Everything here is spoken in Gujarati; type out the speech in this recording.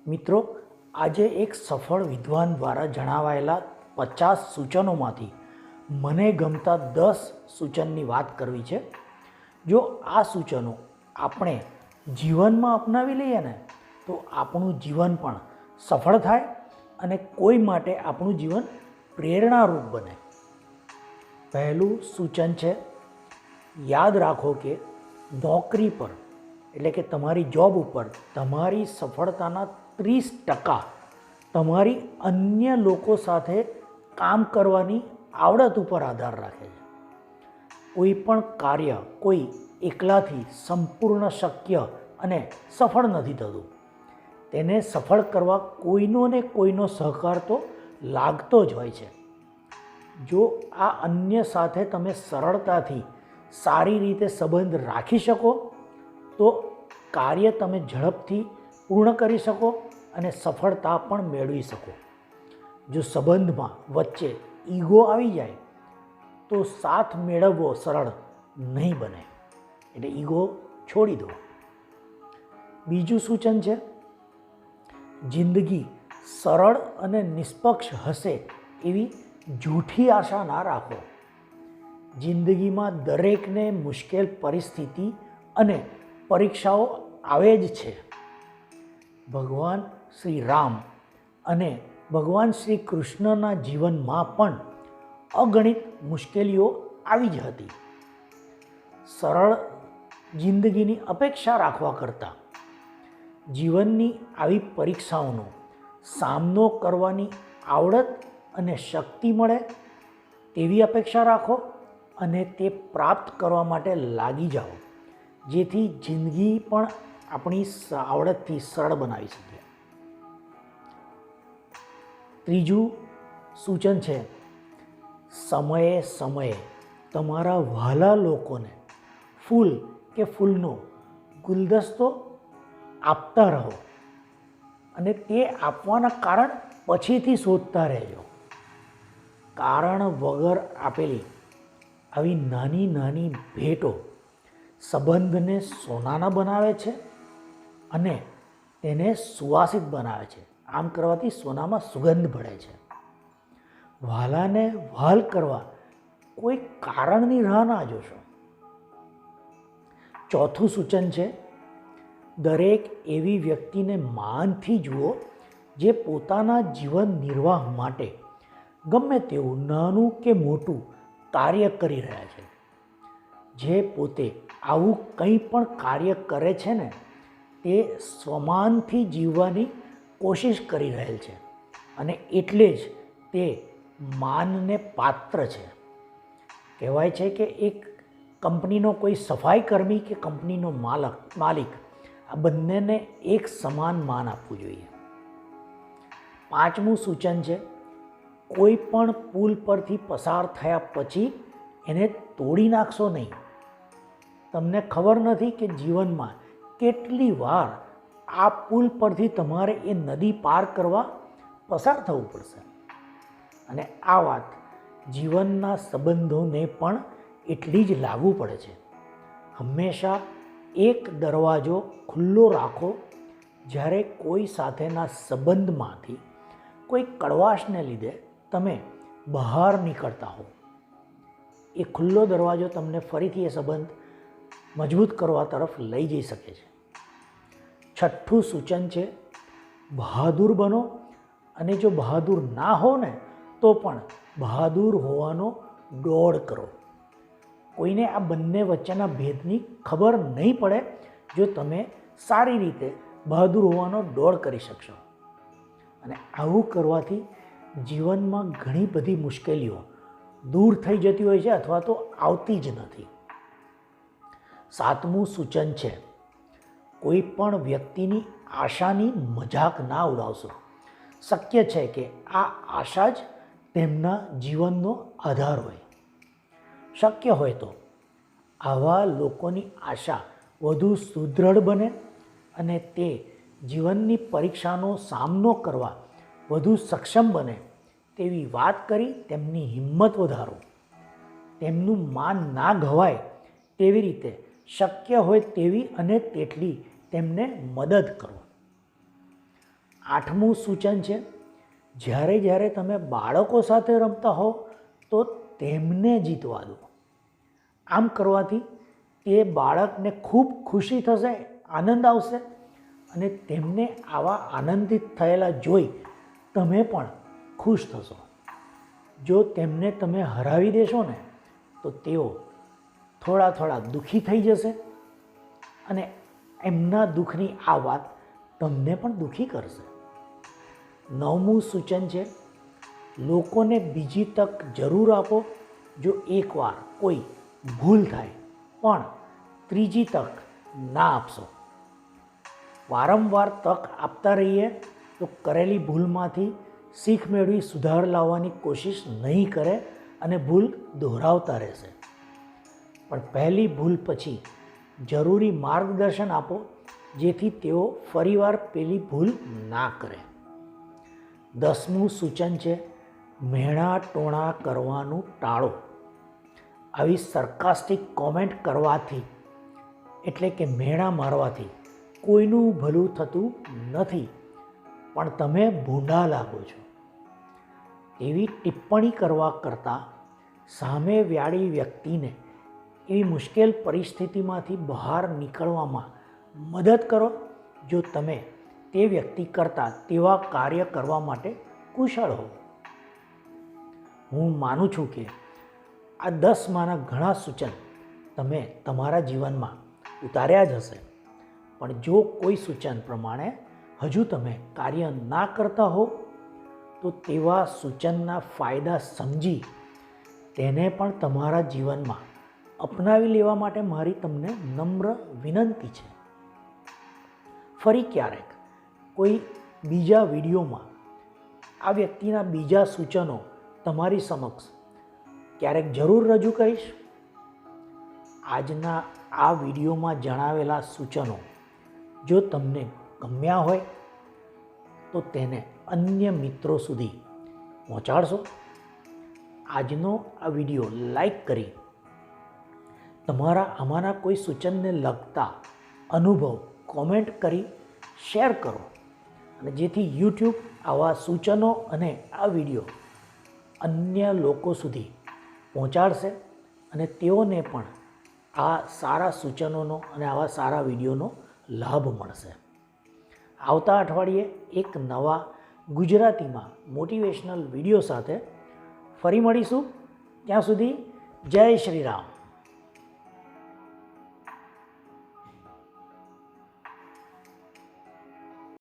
મિત્રો, આજે એક સફળ વિદ્વાન દ્વારા જણાવાયેલા 50 સૂચનોમાંથી મને ગમતા 10 સૂચનની વાત કરવી છે. જો આ સૂચનો આપણે જીવનમાં અપનાવી લઈએ ને તો આપણું જીવન પણ સફળ થાય અને કોઈ માટે આપણું જીવન પ્રેરણારૂપ બને. પહેલું સૂચન છે, યાદ રાખો કે નોકરી પર એટલે કે તમારી જોબ ઉપર તમારી સફળતાના 30% તમારી અન્ય લોકો સાથે કામ કરવાની આવડત ઉપર આધાર રાખે છે. કોઈ પણ કાર્ય કોઈ એકલાથી સંપૂર્ણ શક્ય અને સફળ નથી થતું. તેને સફળ કરવા કોઈનો ને કોઈનો સહકાર તો લાગતો જ હોય છે. જો આ અન્ય સાથે તમે સરળતાથી સારી રીતે સંબંધ રાખી શકો તો કાર્ય તમે ઝડપથી પૂર્ણ કરી શકો અને સફળતા પણ મેળવી શકો. જો સંબંધમાં વચ્ચે ઈગો આવી જાય તો સાથ મેળવવો સરળ નહીં બને, એટલે ઈગો છોડી દો. બીજું સૂચન છે, જિંદગી સરળ અને નિષ્પક્ષ હશે એવી જૂઠી આશા ના રાખો. જિંદગીમાં દરેકને મુશ્કેલ પરિસ્થિતિ અને પરીક્ષાઓ આવે જ છે. ભગવાન શ્રી રામ અને ભગવાન શ્રી કૃષ્ણના જીવનમાં પણ અગણિત મુશ્કેલીઓ આવી જ હતી. સરળ જિંદગીની અપેક્ષા રાખવા કરતાં જીવનની આવી પરીક્ષાઓનો સામનો કરવાની આવડત અને શક્તિ મળે તેવી અપેક્ષા રાખો અને તે પ્રાપ્ત કરવા માટે લાગી જાઓ, જેથી જિંદગી પણ આપણી આવડતથી સરળ બનાવી શકીએ. ત્રીજું સૂચન છે, સમયે સમયે તમારા વહાલા લોકોને ફૂલ કે ફૂલનો ગુલદસ્તો આપતા રહો અને તે આપવાના કારણ પછીથી શોધતા રહેજો. કારણ વગર આપેલી આવી નાની નાની ભેટો સંબંધને સોનાના બનાવે છે અને તેને સુવાસિત બનાવે છે. આમ કરવાથી સોનામાં સુગંધ ભળે છે. વહાલાને વહાલ કરવા કોઈ કારણની રાહ ના જોશો. ચોથું સૂચન છે, દરેક એવી વ્યક્તિને માનથી જુઓ જે પોતાના જીવન નિર્વાહ માટે ગમે તેવું નાનું કે મોટું કાર્ય કરી રહ્યા છે. જે પોતે આવું કંઈ પણ કાર્ય કરે છે ને તે સ્વમાનથી જીવવાની કોશિશ કરી રહેલ છે અને એટલે જ તે માનને પાત્ર છે. કહેવાય છે કે એક કંપનીનો કોઈ સફાઈ કર્મી કે કંપનીનો માલિક આ બંનેને એક સમાન માન આપવું જોઈએ. પાંચમું સૂચન છે, કોઈ પણ પુલ પરથી પસાર થયા પછી એને તોડી નાખશો નહીં. તમને ખબર નથી કે જીવનમાં કેટલી વાર આ પુલ પરથી તમારે એ નદી પાર કરવા પસાર થવું પડશે. અને આ વાત જીવનના સંબંધોને પણ એટલી જ લાગુ પડે છે. હંમેશા એક દરવાજો ખુલ્લો રાખો. જ્યારે કોઈ સાથેના સંબંધમાંથી કોઈ કડવાશને લીધે તમે બહાર નીકળતા હો, એ ખુલ્લો દરવાજો તમને ફરીથી એ સંબંધ મજબૂત કરવા તરફ લઈ જઈ શકે છે. છઠ્ઠું સૂચન છે, બહાદુર બનો અને જો બહાદુર ના હો ને તો પણ બહાદુર હોવાનો દોડ કરો. કોઈને આ બંને વચ્ચેના ભેદની ખબર નહીં પડે જો તમે સારી રીતે બહાદુર હોવાનો દોડ કરી શકશો. અને આવું કરવાથી જીવનમાં ઘણી બધી મુશ્કેલીઓ દૂર થઈ જતી હોય છે અથવા તો આવતી જ નથી. સાતમું સૂચન છે, કોઈ પણ વ્યક્તિની આશાની મજાક ના ઉડાવશો. શક્ય છે કે આ આશા જ તેમના જીવનનો આધાર હોય. શક્ય હોય તો આવા લોકોની આશા વધુ સુદૃઢ બને અને તે જીવનની પરીક્ષાનો સામનો કરવા વધુ સક્ષમ બને તેવી વાત કરી તેમની હિંમત વધારો. તેમનું માન ના ઘવાય તેવી રીતે શક્ય હોય તેવી અને તેટલી તેમને મદદ કરો. 8મું સૂચન છે, જ્યારે તમે બાળકો સાથે રમતા હો તો તેમને જીતવા દો. આમ કરવાથી તે બાળકને ખૂબ ખુશી થશે, આનંદ આવશે અને તેમને આવા આનંદિત થયેલા જોઈ તમે પણ ખુશ થશો. જો તેમને તમે હરાવી દેશો ને તો તેઓ થોડા દુઃખી થઈ જશે અને એમના દુઃખની આ વાત તમને પણ દુઃખી કરશે. 9મું સૂચન છે, લોકોને બીજી તક જરૂર આપો. જો એકવાર કોઈ ભૂલ થાય પણ ત્રીજી તક ના આપશો. વારંવાર તક આપતા રહીએ તો કરેલી ભૂલમાંથી શીખ મેળવી સુધાર લાવવાની કોશિશ નહીં કરે અને ભૂલ દોહરાવતા રહેશે. પણ પહેલી ભૂલ પછી જરૂરી માર્ગદર્શન આપો જેથી તેઓ ફરીવાર પેલી ભૂલ ના કરે. 10મું સૂચન છે, મેણા ટોણા કરવાનું ટાળો. આવી સરકાસ્ટિક કોમેન્ટ કરવાથી એટલે કે મેણા મારવાથી કોઈનું ભલું થતું નથી, પણ તમે ભૂંડા લાગો છો. એવી ટિપ્પણી કરવા કરતાં સામે વાળી વ્યક્તિને એવી મુશ્કેલ પરિસ્થિતિમાંથી બહાર નીકળવામાં મદદ કરો જો તમે તે વ્યક્તિ કરતાં તેવા કાર્ય કરવા માટે કુશળ હો. હું માનું છું કે આ 10માના ઘણા સૂચન તમે તમારા જીવનમાં ઉતાર્યા જ હશે, પણ જો કોઈ સૂચન પ્રમાણે હજુ તમે કાર્ય ના કરતા હો તો તેવા સૂચનના ફાયદા સમજી તેને પણ તમારા જીવનમાં અપનાવી લેવા માટે મારી તમને નમ્ર વિનંતી છે. ફરી ક્યારેક કોઈ બીજા વિડીયોમાં આ વ્યક્તિના બીજા સૂચનો તમારી સમક્ષ ક્યારેક જરૂર રજૂ કરીશ. આજના આ વિડીયોમાં જણાવેલા સૂચનો જો તમને ગમ્યા હોય તો તેને અન્ય મિત્રો સુધી પહોંચાડશો. આજનો આ વિડીયો લાઈક કરી તમારા આમાંના કોઈ સૂચનને લગતા અનુભવ કોમેન્ટ કરી શેર કરો અને જેથી યુટ્યુબ આવા સૂચનો અને આ વિડીયો અન્ય લોકો સુધી પહોંચાડશે અને તેઓને પણ આ સારા સૂચનોનો અને આવા સારા વિડીયોનો લાભ મળશે. આવતા અઠવાડિયે એક નવા ગુજરાતીમાં મોટિવેશનલ વિડીયો સાથે ફરી મળીશું. ત્યાં સુધી જય શ્રી રામ.